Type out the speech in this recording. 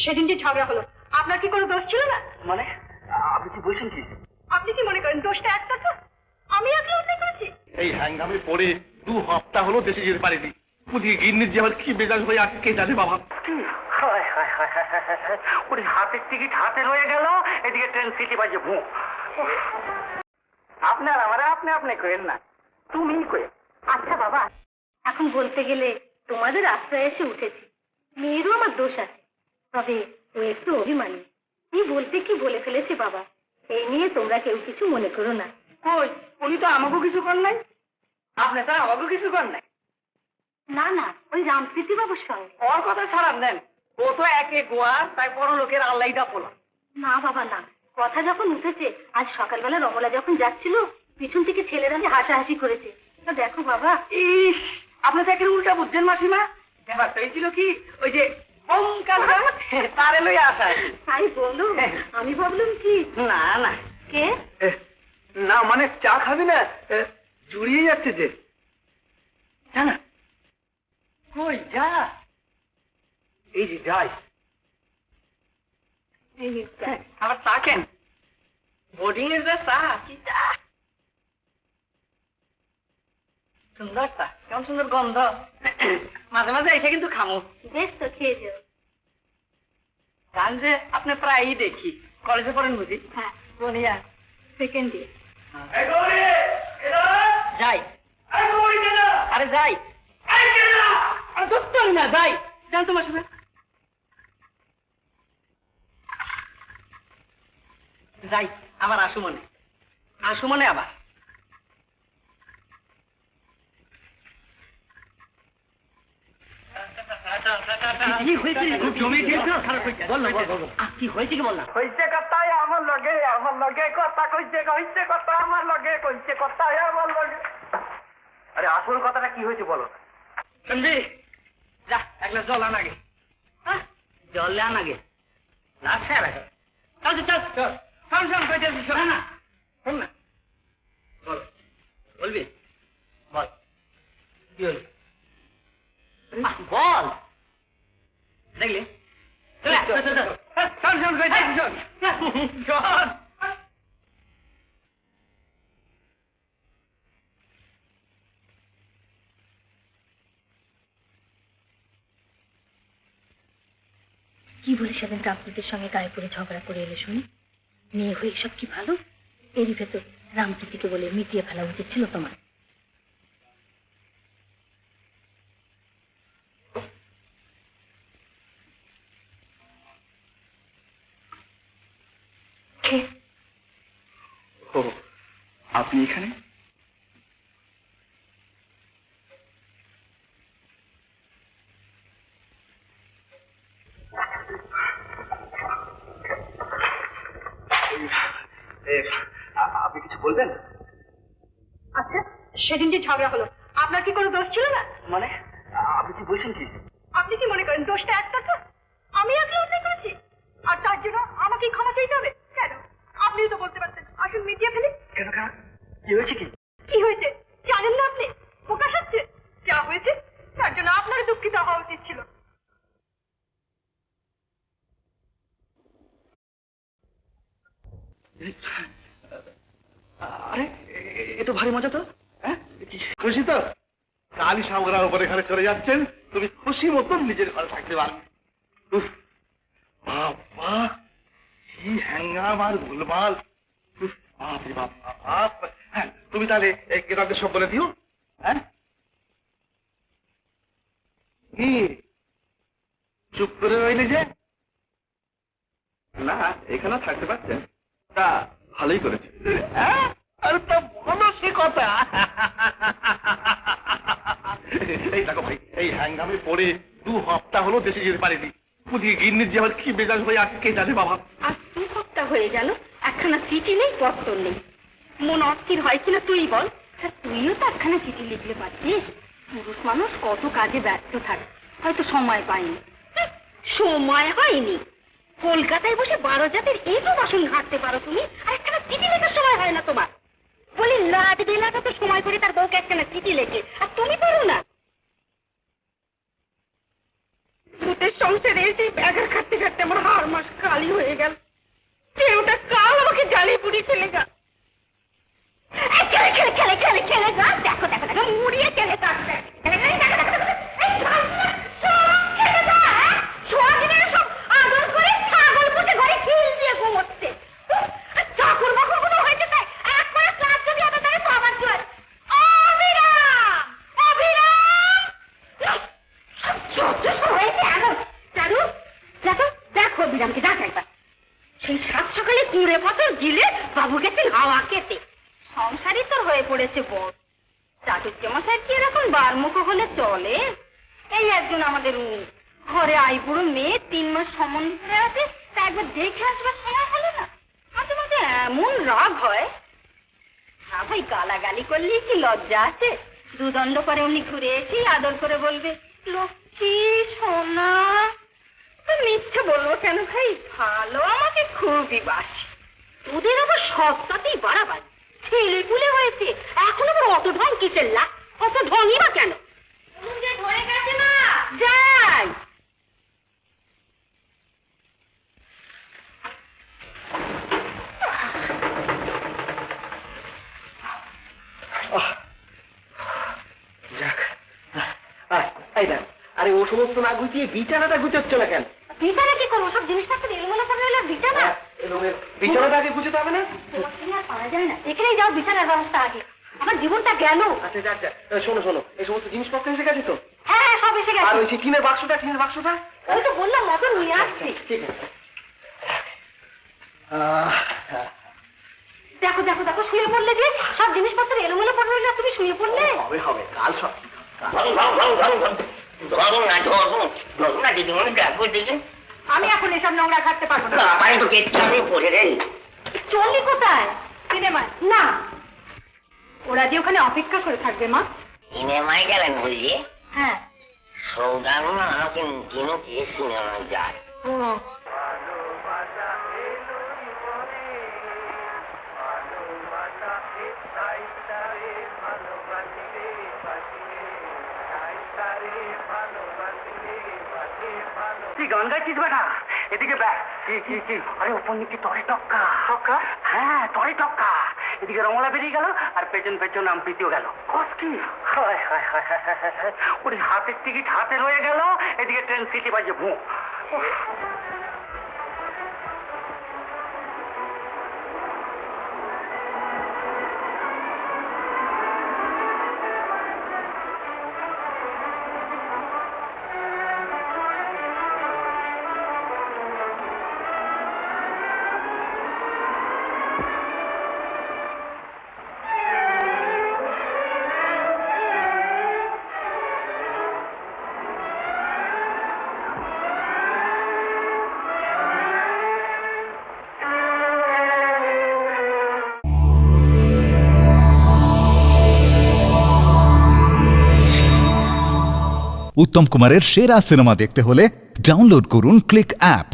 সেদিন যে ঝগড়া হলো, আপনার কি কোনো দোষ ছিল না? মানে আপনি কি বলছেন কি? আপনি কি মনে করেন দোষটা একতরফা? আমি একলা অন্যায় করেছি? এই হ্যাঙ্গামে পড়ে 2 সপ্তাহ হলো দেশে যেতে পারিনি। ওদিকে গিন্নির যে আমার কি মেজাজ হয়ে আছে কে জানে বাবা। ওর হাতের টিকিট হাতে রয়ে গেল, এদিকে ট্রেন সিটি বাজে ভু। আপনার আমার আপনি আপনি করেন না, তুমি কয়ে। আচ্ছা বাবা, এখন বলতে গেলে তোমাদের আশ্রয়ে এসে উঠেছি। মেয়েরও আমার দোষ আছে, তবে ও একটু অভিমানী। কি বলতে কি বলে ফেলেছি বাবা, এই নিয়ে তোমরা কেউ কিছু মনে করো না। কই, উনি তো আমাকেও কিছু কর নাই, আপনি তো আমাকেও কিছু কর নাই। না না, ওই রামপ্রীতি বাবুর সঙ্গে। ওর কথা ছাড়ান দেন, ও তো একে গোয়া, তাই বড় লোকের আল্লাহটা পোলা। না বাবা না, কথা যখন উঠেছে, আজ সকালবেলা রমলা যখন যাচ্ছিল, পিছন থেকে ছেলেরা হাসাহাসি করেছে। তা দেখো বাবা। ইস, আপনি তো একের উল্টা বুঝছেন মাসিমা। ব্যাপারটা হয়েছিল কি, ওই যে তারে লই আসা। তাই বলো, আমি ভাবলাম কি। না না, কে? না মানে চা খাবি না, জুড়িয়ে যাচ্ছে যে। জানা কই যা, এই যে যাই। আবার চা কেন? বোর্ডিং এর যা চা, কি চা সুন্দর চা, কেমন সুন্দর গন্ধ। মাঝে মাঝে এসে কিন্তু খামো। বেশ তো, খেয়ে যাও। গান যে আপনি প্রায়ই দেখি, কলেজে পড়েন বুঝি? হ্যাঁ, কোনিয়া সেকেন্ড ইয়ার। যাই, আরে যাই, ধরতে না, যাই, যান তোমার সাথে। যাই, আবার আসু মনে, আসু মনে আবার। কি হয়েছে কি বল না? হয়েছে কথাই আমার লগে কথা কইছে, কইছে কথা আমার লগে কইছে কথাই আমার লগে। আরে আসল কথাটা কি হয়েছে বলো। শুনবি, যা এক গ্লাস জল আনাগে। জল আনাগে না স্যার, চল চল চল, শোন শোন কইতেছি, শোন না, শোন না, বল, বলবি, বল কি হল, বল। দেখলি শোন শোন কইতেছি, শোন শোন। কি বলে সেদিন রামপ্রীতির সঙ্গে গায়ে পড়ে ঝগড়া করে এলে শুনি? মেয়ে হয়ে সব কি ভালো? এরই ভেতর রামপ্রীতিকে বলে মিটিয়ে ফেলা উচিত ছিল তোমার। ও, আপনি এখানে? আপনি কিছু বলবেন? আচ্ছা, সেদিন যে ঝগড়া হলো, আপনার কি কোনো দোষ ছিল না? মানে আপনি কি বলছেন কি? আপনি কি মনে করেন দোষটা একতরফা? আমি একলা অন্যায় করেছি, আর তার জন্য আমাকেই ক্ষমা চাইতে হবে কেন? আপনিও তো বলতে পারতেন আসুন মিটিয়ে ফেলি। কেন কেন, কি হয়েছে কি? কি হয়েছে জানেন না আপনি? প্রকাশ হচ্ছে যা হয়েছে, তার জন্য আপনারও দুঃখিত হওয়া উচিত ছিল। আরে এ তো ভারী মজা তো। হ্যাঁ, খুশি তো? কালই সামগ্রার উপর এখানে চলে যাচ্ছেন, তুমি খুশি মতন নিজের ঘরে থাকতে পারবে। বাবা, কি হ্যাঙ্গাম আর ভুলভাল। বাপরে বাপ বাপ। হ্যাঁ, তুমি তাহলে কেতাবদের সব বলে দিও। হ্যাঁ, কি চুপ করে রইলে যে? না, এখানে থাকতে পারছেন, তা ভালোই করেছে। আর তা বলো সে কথা। এই দেখো ভাই, এই হ্যাঙ্গামে পড়ে 2 সপ্তাহ হলো দেশে যেতে পারিনি। ওদিকে গিন্নির যে আমার কি মেজাজ হয়ে আছে কে জানে বাবা। আজ 2 সপ্তাহ হয়ে গেল, একখানা চিঠি নেই, পত্র নেই। মন অস্থির হয় কিনা তুই বল। তুইও তো একখানা চিঠি লিখলে পারতিস। পুরুষ মানুষ কত কাজে ব্যস্ত থাকে, হয়তো সময় পায়নি। সময় হয়নি? কলকাতায় বসে 12 জাতের এলো বাসন ঘাটতে পারো তুমি, আর একখানা চিঠি লেখার সময় হয় না তোমার? বলি লাট বেলাটা তো সময় করে তার বউকে একখানা চিঠি লেখে, আর তুমি পারো না? ভূতের সংসারে এসে ব্যাঘার খাটতে খাটতে আমার মুড়ি খেলে গা। এই খেলে খেলে খেলে খেলে খেলে গা। দেখো দেখো দেখো মুড়িয়ে খেলে গা। খেলে খেলে দেখো দেখো দেখো। এই বাবা, সব খেলে গা, হ্যাঁ? সোহাগিনীরা সব আদর করে ছাগল পুষে ঘরে খিল দিয়ে ঘুমোচ্ছে। চাকর বাকরগুলো হয়েছে তাই এক করে কাজ যদি হবে তাহলে তো আমার জয়। অবিরাম অবিরাম যত হয়েছে এখন। চারু দেখো দেখো অবিরামকে ডাক একবার। সেই সাত সকালে কুড়ে পাথর গিলে বাবু গেছেন হাওয়া খেতে। সংসারই তোর হয়ে পড়েছে বড়। চাটুর্যমশাই কি এরকম বারমুখ হলে চলে? এই একজন আমাদের উনি ঘরে আইবুড়ো মেয়ে 3 মাস সম্বন্ধ ধরে আছে, তা একবার দেখে আসবার সময় হলো না। মাঝে মাঝে এমন রাগ হয়। না ভাই, গালাগালি করলেই কি লজ্জা আছে? দুদণ্ড পরে উনি ঘুরে এসে আদর করে বলবে, লক্ষ্মী সোনা। তো মিথ্যে বলবো কেন ভাই, ভালো আমাকে খুবই বাসি। ওদের আবার সবটাতেই বাড়াবাড়ি। ছেলে পুলে হয়েছে, এখন আবার অত ঢং কিসের লা? অত ঢংই বা কেন? ধরে গেছে মা, যাই। যাক, এই দেখ, আরে ও সমস্ত না গুছিয়ে বিছানাটা গুছোচ্ছ না কেন? বিছানা কি করবো? সব জিনিসপত্র এলোমেলো করে হলে বিছানা। বিছানাটা আগে গুছোতে হবে না? আর পারা যায় না, এখানেই যাও বিছানার ব্যবস্থা আগে। আমার জীবনটা গেল। আচ্ছা যাক যাক, শোনো শোনো, এই সমস্ত জিনিসপত্র এসে গেছে তো? হ্যাঁ হ্যাঁ, সব এসে আর গেছে। ওই টিনের বাক্সটা, টিনের বাক্সটা ওই তো বললাম মটন নিয়ে আসছি। ঠিক আছে। দেখো দেখো দেখো, শুয়ে পড়লে যে সব জিনিসপত্র এলোমেলো পড়ে রইলে, তুমি শুয়ে পড়লে। হবে হবে, কাল সব ঠিক হবে। আমি এখন এসব নোংরা খাটতে পারবো না। চললি কোথায়? সিনেমায় না, ওরা যে ওখানে অপেক্ষা করে থাকবে মা। সিনেমায় গেলেন বুঝি? হ্যাঁ। সৌদানো না আমাকে কিনো কে সিনেমায় যায়? ও তুই গান গাইছিস বেটা? এদিকে ব্যাগ। কি কি কি? আরে ওপর নিচে তরে টক্কা। টক্কা? হ্যাঁ, তরে টক্কা। এদিকে রমলা বেরিয়ে গেল আর পেছন পেছন আমপ্রীতিও গেল। কস কি? হায় হায় হায় হায় হায় হায়। ওর হাতের টিকিট হাতে রয়ে গেল, এদিকে ট্রেন সিটি বাজে ভুঁ। উত্তম কুমারের সেরা সিনেমা দেখতে হলে ডাউনলোড করুন ক্লিক অ্যাপ।